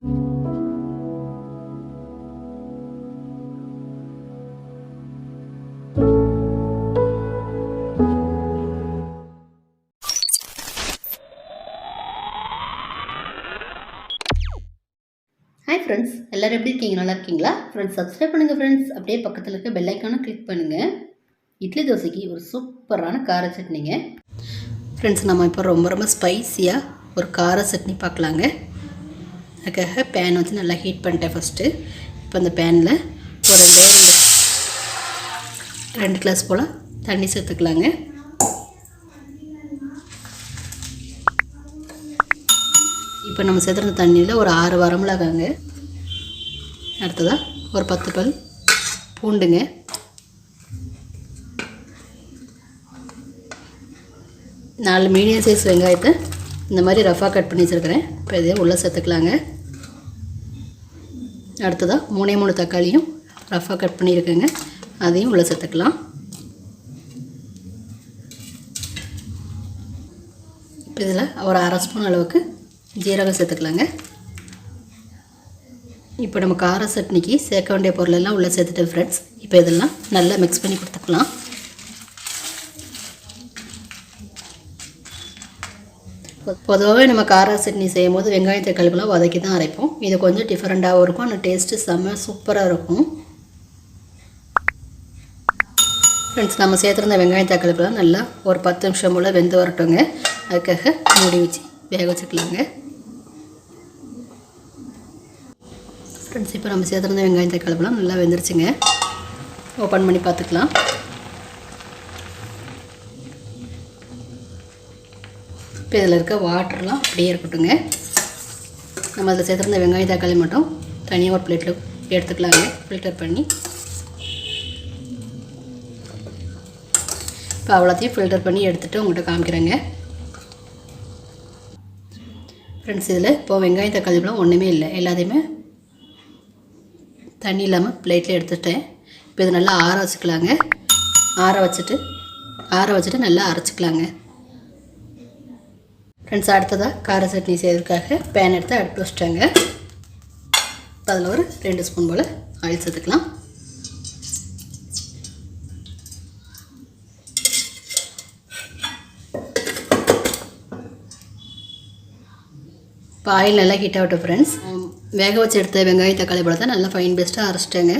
Hi friends, எல்லோரும் எப்படி இருக்கீங்க? நல்லா இருக்கீங்களா? ஃப்ரெண்ட்ஸ் சப்ஸ்கிரைப் பண்ணுங்கள் ஃப்ரெண்ட்ஸ். அப்படியே பக்கத்தில் இருக்க பெல் ஐக்கானை கிளிக் பண்ணுங்கள். இட்லி தோசைக்கு ஒரு சூப்பரான கார சட்னிங்க. ஃப்ரெண்ட்ஸ் நம்ம இப்போ ரொம்ப ஸ்பைஸியாக ஒரு கார சட்னி பார்க்கலாங்க. அதுக்காக பேன் வச்சு நல்லா ஹீட் பண்ணிட்டேன் ஃபஸ்ட்டு. இப்போ அந்த பேனில் ஒரு 2 கிளாஸ் போல் தண்ணி சேர்த்துக்கலாங்க. இப்போ நம்ம சேர்த்துற தண்ணியில் ஒரு 6 வரமிளகாங்க, அடுத்ததாக ஒரு 10 பல் பூண்டுங்க, நாலு மீடியம் சைஸ் வெங்காயத்தை இந்த மாதிரி ரஃபாக கட் பண்ணி வச்சுருக்கிறேன். இப்போ இதை உள்ளே சேர்த்துக்கலாங்க. அடுத்ததாக 3 தக்காளியும் ரஃபாக கட் பண்ணியிருக்கேங்க, அதையும் உள்ளே சேர்த்துக்கலாம். இப்போ இதில் ஒரு 1/2 ஸ்பூன் அளவுக்கு ஜீரகம் சேர்த்துக்கலாங்க. இப்போ நம்ம கார சட்னிக்கு சேர்க்க வேண்டிய பொருளெல்லாம் உள்ளே சேர்த்துட்டேன் ஃப்ரெண்ட்ஸ். இப்போ இதெல்லாம் நல்லா மிக்ஸ் பண்ணி கொடுத்துக்கலாம். பொதுவாகவே நம்ம கார சட்னி செய்யும் போது வெங்காயம் தக்காளிலாம் வதக்கி தான் அரைப்போம். இது கொஞ்சம் டிஃப்ரெண்ட்டாகவும் இருக்கும், ஆனால் டேஸ்ட்டு செம்ம சூப்பராக இருக்கும். ஃப்ரெண்ட்ஸ் நம்ம சேர்த்துருந்த வெங்காயம் தக்காளிலாம் நல்லா ஒரு 10 நிமிஷம் போல் வெந்து வரட்டுங்க. அதுக்காக மூடி வச்சு வேக வச்சுக்கலாங்க. ஃப்ரெண்ட்ஸ் இப்போ நம்ம சேர்த்துருந்த வெங்காயம் தக்காளிலாம் நல்லா வெந்துருச்சுங்க. ஓப்பன் பண்ணி பார்த்துக்கலாம். இப்போ இதில் இருக்க வாட்டர்லாம் அப்படியே இருக்கட்டுங்க. நம்ம அதில் சேர்த்துருந்த வெங்காயம் தக்காளி மட்டும் தனியாக ஒரு பிளேட்டில் எடுத்துக்கலாங்க, ஃபில்டர் பண்ணி. இப்போ அவ்வளோத்தையும் ஃபில்டர் பண்ணி எடுத்துகிட்டு உங்கள்கிட்ட காமிக்கிறேங்க. ஃப்ரெண்ட்ஸ் இதில் இப்போது வெங்காயம் தக்காளிலாம் ஒன்றுமே இல்லை, எல்லாத்தையுமே தண்ணி இல்லாமல் பிளேட்டில் எடுத்துட்டேன். இப்போ இது நல்லா ஆற வச்சுக்கலாங்க. ஆற வச்சுட்டு நல்லா அரைச்சிக்கலாங்க. ஃப்ரெண்ட்ஸ் அடுத்ததாக கார சட்னி செய்யறதுக்காக பேன் எடுத்து அடுப்பு வச்சுட்டாங்க. அதில் ஒரு 2 ஸ்பூன் போல் ஆயில் சேர்த்துக்கலாம். இப்போ ஆயில் நல்லா ஹீட் ஆகட்டும் ஃப்ரெண்ட்ஸ். வேக வச்சு எடுத்த வெங்காயம் தக்காளி பழத்தை நல்லா ஃபைன் பேஸ்ட்டாக அரைச்சிட்டேங்க.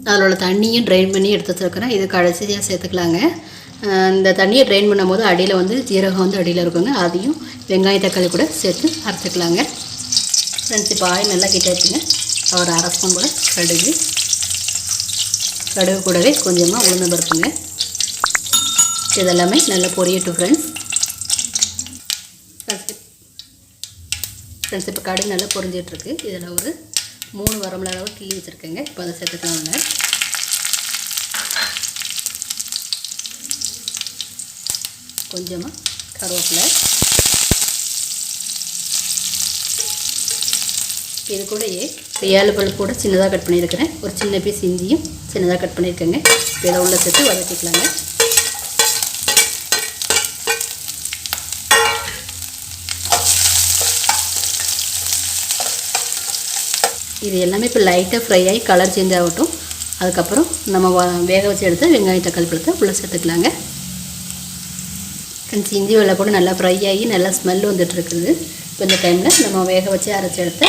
அதில் உள்ள தண்ணியும் ட்ரைன் பண்ணி எடுத்து வச்சுருக்கிறேன். இது கடைசியாக சேர்த்துக்கலாங்க. இந்த தண்ணியை ட்ரைன் பண்ணும் போது அடியில் வந்து ஜீரகம் வந்து அடியில் இருக்குங்க, அதையும் வெங்காயம் தக்காளி கூட சேர்த்து அரைச்சிக்கலாங்க. ஃப்ரெண்ட்ஸ் இப்போ ஆயில் நல்லா ஹீட் ஆகிடுச்சுங்க. ஒரு 1/2 ஸ்பூன் போல் கடுகு கூடவே கொஞ்சமாக உளுந்து பருப்புங்க. இதெல்லாமே நல்லா பொரியட்டும் ஃப்ரெண்ட்ஸ். ஃப்ரெண்ட்ஸ் இப்போ கடுகு நல்லா பொரிஞ்சிட்ருக்கு. இதில் ஒரு 3 வரமிளகாவை கிள்ளி வச்சுருக்கேங்க. இப்போ அதை சேர்த்துக்கலாங்க. கொஞ்சமாக கருவேப்பிலை, இது கூடயே 7 பல் கூட சின்னதாக கட் பண்ணியிருக்கிறேன். ஒரு சின்ன பீஸ் இஞ்சியும் சின்னதாக கட் பண்ணியிருக்கேங்க. இப்போ இதை உள்ளே சேர்த்து வதக்கிக்கலாங்க. இது எல்லாமே இப்போ லைட்டாக ஃப்ரை ஆகி கலர் சேஞ்ச் ஆகட்டும். அதுக்கப்புறம் நம்ம வேக வச்சு எடுத்து வெங்காயம் தக்காளி பழத்தை உள்ளே சேர்த்துக்கலாங்க. ஃப்ரெண்ட்ஸ் இஞ்சி வெள்ளை கூட நல்லா ஃப்ரை ஆகி நல்லா ஸ்மெல் வந்துட்டுருக்குது. இப்போ இந்த டைமில் நம்ம வேக வச்சு அரைச்சி எடுத்த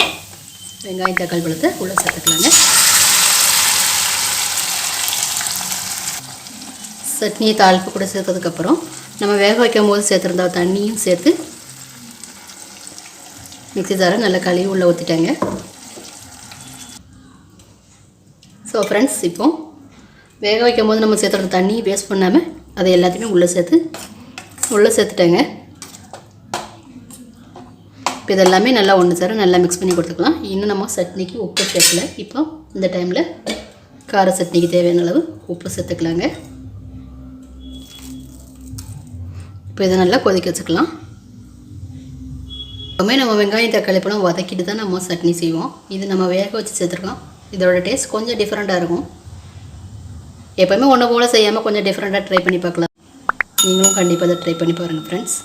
வெங்காயம் தக்காளி பழத்தை உள்ளே சேர்த்துக்கலாங்க. சட்னியை தாளிப்பு கூட சேர்த்ததுக்கப்புறம் நம்ம வேக வைக்கும் போது சேர்த்துருந்த தண்ணியும் சேர்த்து மிக்ஸி ஜாரை நல்லா கழுவி உள்ளே ஊற்றிட்டாங்க. ஸோ ஃப்ரெண்ட்ஸ் இப்போ வேக வைக்கும் போது நம்ம சேர்த்துற தண்ணியை வேஸ்ட் பண்ணாமல் அதை எல்லாத்தையுமே உள்ளே சேர்த்துட்டேங்க. இப்போ இதெல்லாமே நல்லா ஒன்று சேர நல்லா மிக்ஸ் பண்ணி கொடுத்துக்கலாம். இன்னும் நம்ம சட்னிக்கு உப்பு சேர்க்கல. இப்போ இந்த டைமில் கார சட்னிக்கு தேவையான அளவு உப்பு சேர்த்துக்கலாங்க. இப்போ இதை நல்லா கொதிக்க வச்சுக்கலாம். எப்பவுமே நம்ம வெங்காயம் தக்காளி பழம் வதக்கிட்டு தான் நம்ம சட்னி செய்வோம். இது நம்ம வேக வச்சு சேர்த்துருக்கோம். இதோட டேஸ்ட் கொஞ்சம் டிஃப்ரெண்ட்டாக இருக்கும். எப்போவுமே ஒன்று போல் செய்யாமல் கொஞ்சம் டிஃப்ரெண்ட்டாக ட்ரை பண்ணி பார்க்கலாம். நீங்களும் கண்டிப்பாக அதை ட்ரை பண்ணி பாருங்கள் ஃப்ரெண்ட்ஸ்.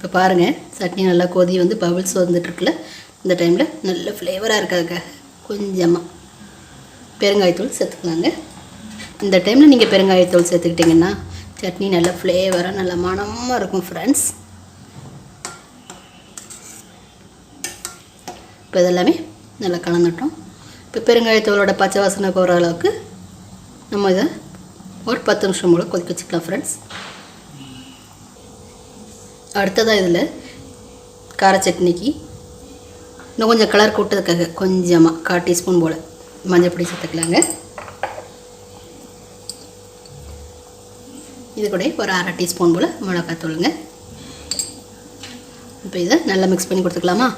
இப்போ பாருங்கள் சட்னி நல்லா கொதி வந்து பபிள்ஸ் வந்துட்டுருக்குல்ல. இந்த டைமில் நல்ல ஃப்ளேவராக இருக்காதுங்க. கொஞ்சமாக பெருங்காயத்தூள் சேர்த்துக்கலாங்க. இந்த டைமில் நீங்கள் பெருங்காயத்தூள் சேர்த்துக்கிட்டிங்கன்னா சட்னி நல்லா ஃப்ளேவராக நல்லா மணமாக இருக்கும் ஃப்ரெண்ட்ஸ். இப்போ இதெல்லாமே நல்லா கலந்துட்டோம். இப்போ பெருங்காயத்தூளோட பச்சை வாசனை போகிற அளவுக்கு நம்ம இதை ஒரு 10 நிமிஷம் போல் கொதிக்க வச்சுக்கலாம் ஃப்ரெண்ட்ஸ். அடுத்ததாக இதில் கார சட்னிக்கு இன்னும் கொஞ்சம் கலர் கூட்டதுக்காக கொஞ்சமாக 1/4 டீஸ்பூன் போல் மஞ்சள் பொடி சேர்த்துக்கலாங்க. இது கூட ஒரு 1/2 டீஸ்பூன் போல் மிளகாத்தூளுங்க. இப்போ இதை நல்லா மிக்ஸ் பண்ணி கொடுத்துக்கலாமா.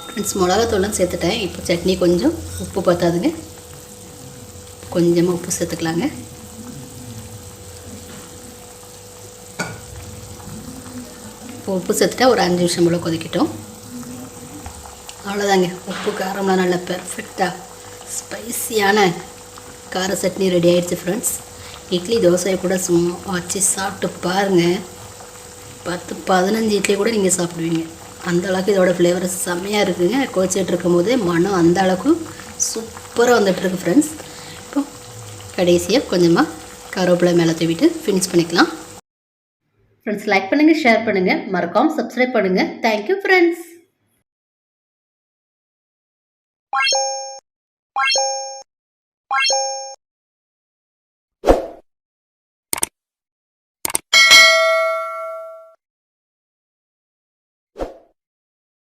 ஃப்ரெண்ட்ஸ் மிளகாத்தூள்லாம் சேர்த்துட்டேன். இப்போ சட்னி கொஞ்சம் உப்பு பத்தாதுங்க, கொஞ்சமாக உப்பு சேர்த்துக்கலாங்க. இப்போ உப்பு சேர்த்துட்டா ஒரு 5 நிமிஷம் போல் கொதிக்கட்டும். அவ்வளோதாங்க, உப்பு காரம்லாம் நல்லா பெர்ஃபெக்டாக ஸ்பைஸியான கார சட்னி ரெடி ஆகிடுச்சு ஃப்ரெண்ட்ஸ். இட்லி தோசையை கூட சும்மா வச்சு சாப்பிட்டு பாருங்கள். 10-15 இட்லி கூட நீங்கள் சாப்பிடுவீங்க. அந்தளவுக்கு இதோட ஃப்ளேவர் செம்மையாக இருக்குதுங்க. கொதிச்சிட்டு இருக்கும் போதே மனம் அந்த அளவுக்கு சூப்பராக வந்துட்டுருக்கு ஃப்ரெண்ட்ஸ். இப்போ கடைசியாக கொஞ்சமாக கருவேப்பிலை மேலே தூவிட்டு ஃபினிஷ் பண்ணிக்கலாம். ஃப்ரெண்ட்ஸ் லைக் பண்ணுங்கள், ஷேர் பண்ணுங்கள், மறக்காமல் சப்ஸ்கிரைப் பண்ணுங்கள். Thank you friends.